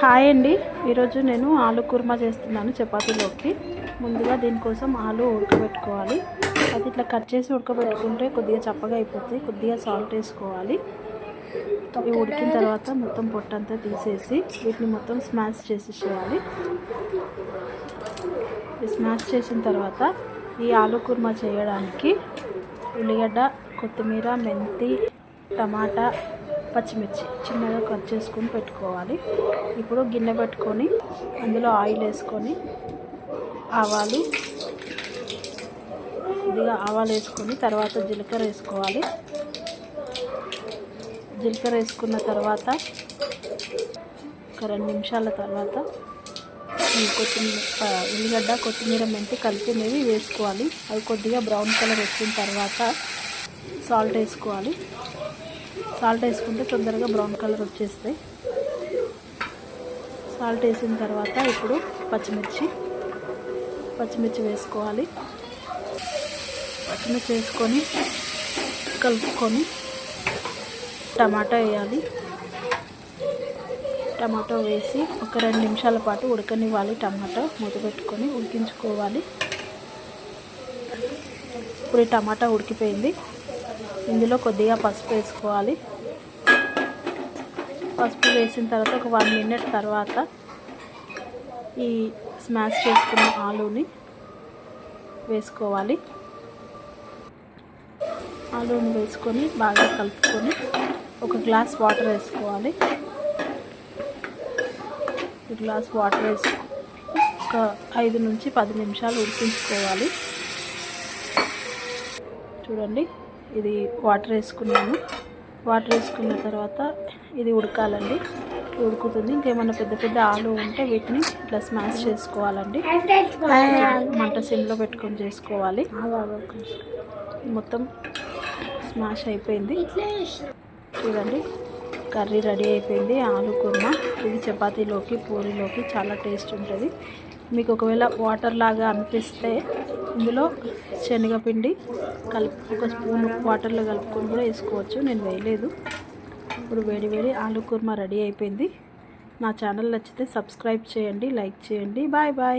Hi అండి, ఈరోజు నేను ఆలు కుర్మా చేస్తున్నాను చపాతీలోకి. ముందుగా దీనికోసం ఆలు ఉడకబెట్టుకోవాలి. అది ఇట్లా కట్ చేసి ఉడకబెట్టుకుంటే కొద్దిగా చప్పగా అయిపోతుంది. కొద్దిగా సాల్ట్ వేసుకోవాలి. ఇవి ఉడికిన తర్వాత మొత్తం పొట్టంతా తీసేసి వీటిని మొత్తం స్మాష్ చేసేసేయాలి. స్మాష్ చేసిన తర్వాత ఈ ఆలు కుర్మా చేయడానికి ఉల్లిగడ్డ, కొత్తిమీర, మెంతి, టమాటా, పచ్చిమిర్చి చిన్నగా కట్ చేసుకొని పెట్టుకోవాలి. ఇప్పుడు గిన్నె పెట్టుకొని అందులో ఆయిల్ వేసుకొని కొద్దిగా ఆవాలు వేసుకొని తర్వాత జీలకర్ర వేసుకోవాలి. జీలకర్ర వేసుకున్న తర్వాత ఒక 2 నిమిషాల తర్వాత ఉల్లిగడ్డ, కొత్తిమీర, మెంతి కలిపినవి వేసుకోవాలి. అవి కొద్దిగా బ్రౌన్ కలర్ వచ్చిన తర్వాత సాల్ట్ వేసుకోవాలి. సాల్ట్ వేసుకుంటే తొందరగా బ్రౌన్ కలర్ వచ్చేస్తాయి. సాల్ట్ వేసిన తర్వాత ఇప్పుడు పచ్చిమిర్చి వేసుకోవాలి. పచ్చిమిర్చి వేసుకొని కలుపుకొని టమాటా వేయాలి. టమాటో వేసి ఒక 2 నిమిషాల పాటు ఉడకనివ్వాలి. టమాటా మూత పెట్టుకొని ఉడికించుకోవాలి. ఇప్పుడు ఈ టమాటా ఉడికిపోయింది. ఇందులో కొద్దిగా పసుపు వేసుకోవాలి. పసుపు వేసిన తర్వాత ఒక 1 మినిట్ తర్వాత ఈ స్మాష్ చేసుకున్న ఆలూని వేసుకోవాలి. ఆలూని వేసుకొని బాగా కలుపుకొని ఒక గ్లాస్ వాటర్ వేసుకోవాలి. ఈ గ్లాస్ వాటర్ వేసి ఒక 5 నుంచి 10 నిమిషాలు ఉడికించుకోవాలి. చూడండి, ఇది వాటర్ వేసుకున్నాను. వాటర్ వేసుకున్న తర్వాత ఇది ఉడకాలండి. ఉడుకుతుంది. ఇంకేమన్నా పెద్ద పెద్ద ఆలు ఉంటే వీటిని ఇట్లా స్మాష్ చేసుకోవాలండి. మంట సిమ్లో పెట్టుకొని చేసుకోవాలి. మొత్తం స్మాష్ అయిపోయింది. చూడండి, కర్రీ రెడీ అయిపోయింది. ఆలు కుర్మా. ఇది చపాతీలోకి, పూరీలోకి చాలా టేస్ట్ ఉంటుంది. మీకు ఒకవేళ వాటర్ లాగా అనిపిస్తే ఇందులో శనగపిండి ఒక స్పూన్ వాటర్లో కలుపుకొని కూడా వేసుకోవచ్చు. నేను వేయలేదు. ఇప్పుడు వేడి ఆలు కుర్మా రెడీ అయిపోయింది. నా ఛానల్ నచ్చితే సబ్స్క్రైబ్ చేయండి, లైక్ చేయండి. Bye bye.